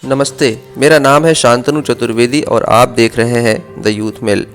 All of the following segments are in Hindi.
नमस्ते, मेरा नाम है शांतनु चतुर्वेदी और आप देख रहे हैं the youth mail.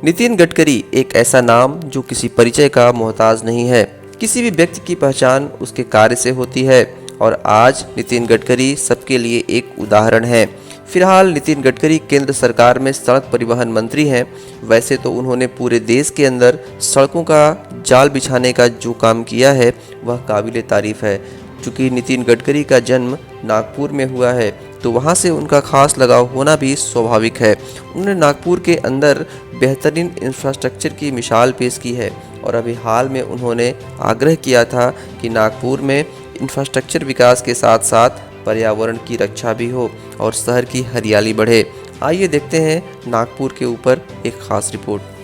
Nitin Gadkari एक ऐसा नाम जो किसी परिचय का मोहताज नहीं है। किसी भी व्यक्ति की पहचान उसके कार्य से होती है और आज नितिन गडकरी सबके लिए एक उदाहरण है। फिलहाल नितिन गडकरी केंद्र सरकार में सड़क परिवहन मंत्री हैं। वैसे तो उन्होंने पूरे देश के अंदर सड़कों का जाल बिछाने का जो काम किया है वह काबिले तारीफ है। चूँकि नितिन गडकरी का जन्म नागपुर में हुआ है तो वहाँ से उनका खास लगाव होना भी स्वाभाविक है। उन्होंने नागपुर के अंदर बेहतरीन इंफ्रास्ट्रक्चर की मिसाल पेश की है और अभी हाल में उन्होंने आग्रह किया था कि नागपुर में इंफ्रास्ट्रक्चर विकास के साथ साथ पर्यावरण की रक्षा भी हो और शहर की हरियाली बढ़े। आइए देखते हैं नागपुर के ऊपर एक खास रिपोर्ट।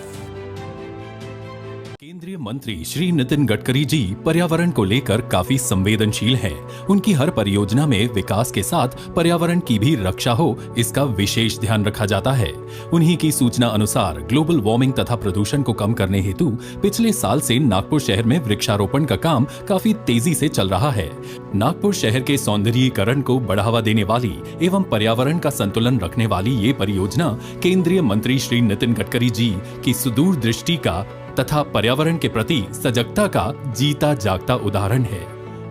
केंद्रीय मंत्री श्री नितिन गडकरी जी पर्यावरण को लेकर काफी संवेदनशील हैं। उनकी हर परियोजना में विकास के साथ पर्यावरण की भी रक्षा हो, इसका विशेष ध्यान रखा जाता है। उन्हीं की सूचना अनुसार ग्लोबल वार्मिंग तथा प्रदूषण को कम करने हेतु पिछले साल से नागपुर शहर में वृक्षारोपण का काम काफी तेजी से चल रहा है। नागपुर शहर के सौंदर्यीकरण को बढ़ावा देने वाली एवं पर्यावरण का संतुलन रखने वाली ये परियोजना केंद्रीय मंत्री श्री नितिन गडकरी जी की सुदूर दृष्टि का तथा पर्यावरण के प्रति सजगता का जीता जागता उदाहरण है।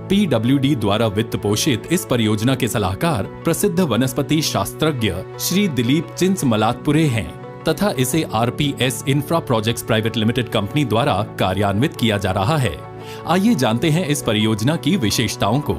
PWD द्वारा वित्त पोषित इस परियोजना के सलाहकार प्रसिद्ध वनस्पति शास्त्रज्ञ श्री दिलीप चिंच मलातपुरे हैं तथा इसे RPS infra projects private limited company द्वारा कार्यान्वित किया जा रहा है। आइए जानते हैं इस परियोजना की विशेषताओं को।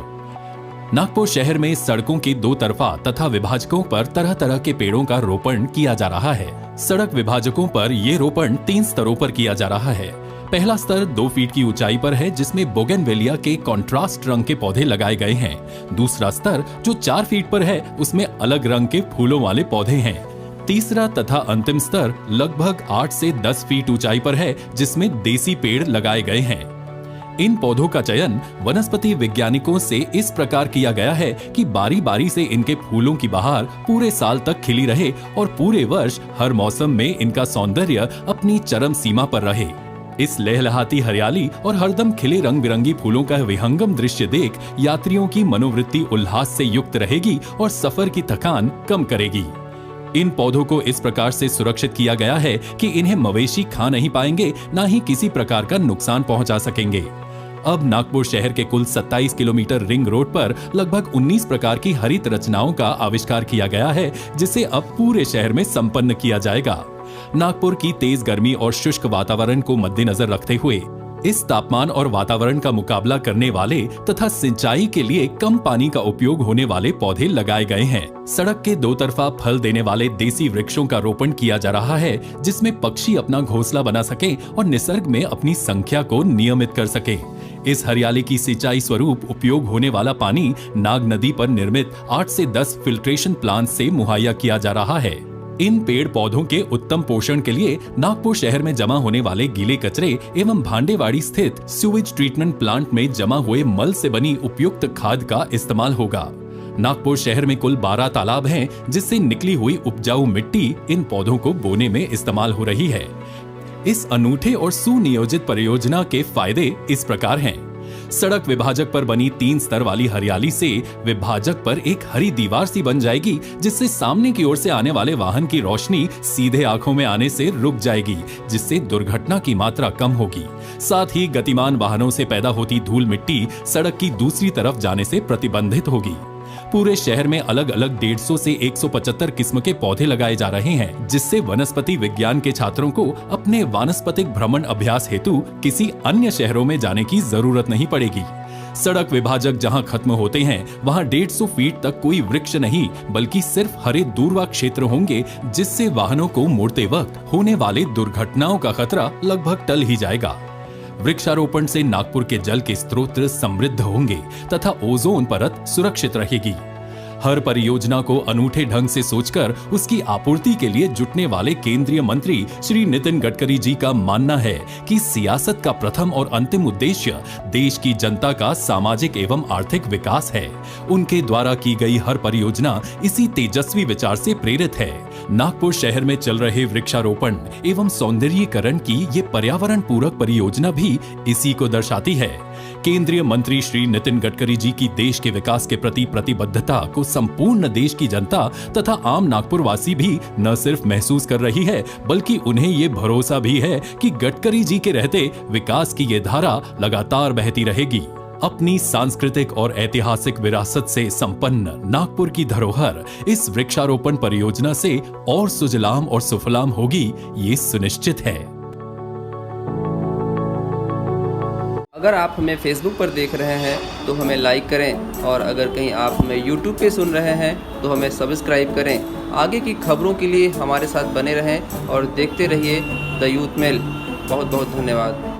नागपुर शहर में सड़कों के दो तरफा तथा विभाजकों पर तरह तरह के पेड़ों का रोपण किया जा रहा है। सड़क विभाजकों पर ये रोपण 3 स्तरों पर किया जा रहा है। पहला स्तर 2 फीट की ऊंचाई पर है जिसमें बोगनवेलिया के कॉन्ट्रास्ट रंग के पौधे लगाए गए हैं। दूसरा स्तर जो 4 फीट पर है उसमें अलग रंग के फूलों वाले पौधे हैं। तीसरा तथा अंतिम स्तर लगभग 8 से 10 फीट ऊंचाई पर है जिसमें देसी पेड़ लगाए गए हैं। इन पौधों का चयन वनस्पति वैज्ञानिकों से इस प्रकार किया गया है कि बारी बारी से इनके फूलों की बहार पूरे साल तक खिली रहे और पूरे वर्ष हर मौसम में इनका सौंदर्य अपनी चरम सीमा पर रहे। इस लहलहाती हरियाली और हरदम खिले रंग बिरंगी फूलों का विहंगम दृश्य देख यात्रियों की मनोवृत्ति उल्लास से युक्त रहेगी और सफर की थकान कम करेगी। इन पौधों को इस प्रकार से सुरक्षित किया गया है कि इन्हें मवेशी खा नहीं पाएंगे, ना ही किसी प्रकार का नुकसान पहुंचा सकेंगे। अब नागपुर शहर के कुल 27 किलोमीटर रिंग रोड पर लगभग 19 प्रकार की हरित रचनाओं का आविष्कार किया गया है जिसे अब पूरे शहर में संपन्न किया जाएगा। नागपुर की तेज गर्मी और शुष्क वातावरण को मद्देनजर रखते हुए इस तापमान और वातावरण का मुकाबला करने वाले तथा सिंचाई के लिए कम पानी का उपयोग होने वाले पौधे लगाए गए हैं। सड़क के दो तरफा फल देने वाले देसी वृक्षों का रोपण किया जा रहा है जिसमें पक्षी अपना घोंसला बना सके और निसर्ग में अपनी संख्या को नियमित कर सके। इस हरियाली की सिंचाई स्वरूप उपयोग होने वाला पानी नाग नदी पर निर्मित 8 से 10 फिल्ट्रेशन प्लांट से मुहैया किया जा रहा है। इन पेड़ पौधों के उत्तम पोषण के लिए नागपुर शहर में जमा होने वाले गीले कचरे एवं भांडेवाड़ी स्थित सीवेज ट्रीटमेंट प्लांट में जमा हुए मल से बनी उपयुक्त खाद का इस्तेमाल होगा। नागपुर शहर में कुल 12 तालाब हैं जिससे निकली हुई उपजाऊ मिट्टी इन पौधों को बोने में इस्तेमाल हो रही है। इस अनूठे और सुनियोजित परियोजना के फायदे इस प्रकार हैं। सड़क विभाजक पर बनी 3 स्तर वाली हरियाली से विभाजक पर एक हरी दीवार सी बन जाएगी जिससे सामने की ओर से आने वाले वाहन की रोशनी सीधे आंखों में आने से रुक जाएगी, जिससे दुर्घटना की मात्रा कम होगी। साथ ही गतिमान वाहनों से पैदा होती धूल मिट्टी सड़क की दूसरी तरफ जाने से प्रतिबंधित होगी। पूरे शहर में अलग अलग 150 से 175 किस्म के पौधे लगाए जा रहे हैं जिससे वनस्पति विज्ञान के छात्रों को अपने वानस्पतिक भ्रमण अभ्यास हेतु किसी अन्य शहरों में जाने की जरूरत नहीं पड़ेगी। सड़क विभाजक जहां खत्म होते हैं वहां 150 फीट तक कोई वृक्ष नहीं बल्कि सिर्फ हरे दूरवा क्षेत्र होंगे जिससे वाहनों को मोड़ते वक्त होने वाले दुर्घटनाओं का खतरा लगभग टल ही जाएगा। वृक्षारोपण से नागपुर के जल के स्रोत समृद्ध होंगे तथा ओजोन परत सुरक्षित रहेगी। हर परियोजना को अनूठे ढंग से सोचकर उसकी आपूर्ति के लिए जुटने वाले केंद्रीय मंत्री श्री नितिन गडकरी जी का मानना है कि सियासत का प्रथम और अंतिम उद्देश्य देश की जनता का सामाजिक एवं आर्थिक विकास है। उनके द्वारा की गई हर परियोजना इसी तेजस्वी विचार से प्रेरित है। नागपुर शहर में चल रहे वृक्षारोपण एवं सौंदर्यीकरण की ये पर्यावरण पूरक परियोजना भी इसी को दर्शाती है। केंद्रीय मंत्री श्री नितिन गडकरी जी की देश के विकास के प्रति प्रतिबद्धता को संपूर्ण देश की जनता तथा आम नागपुर वासी भी न सिर्फ महसूस कर रही है, बल्कि उन्हें ये भरोसा भी है कि गडकरी जी के रहते विकास की ये धारा लगातार बहती रहेगी। अपनी सांस्कृतिक और ऐतिहासिक विरासत से संपन्न नागपुर की धरोहर इस वृक्षारोपण परियोजना से और सुजलाम और सुफलाम होगी, ये सुनिश्चित है। अगर आप हमें फेसबुक पर देख रहे हैं तो हमें लाइक करें, और अगर कहीं आप हमें यूट्यूब पे सुन रहे हैं तो हमें सब्सक्राइब करें। आगे की खबरों के लिए हमारे साथ बने रहें और देखते रहिए द यूथ मेल। बहुत बहुत धन्यवाद।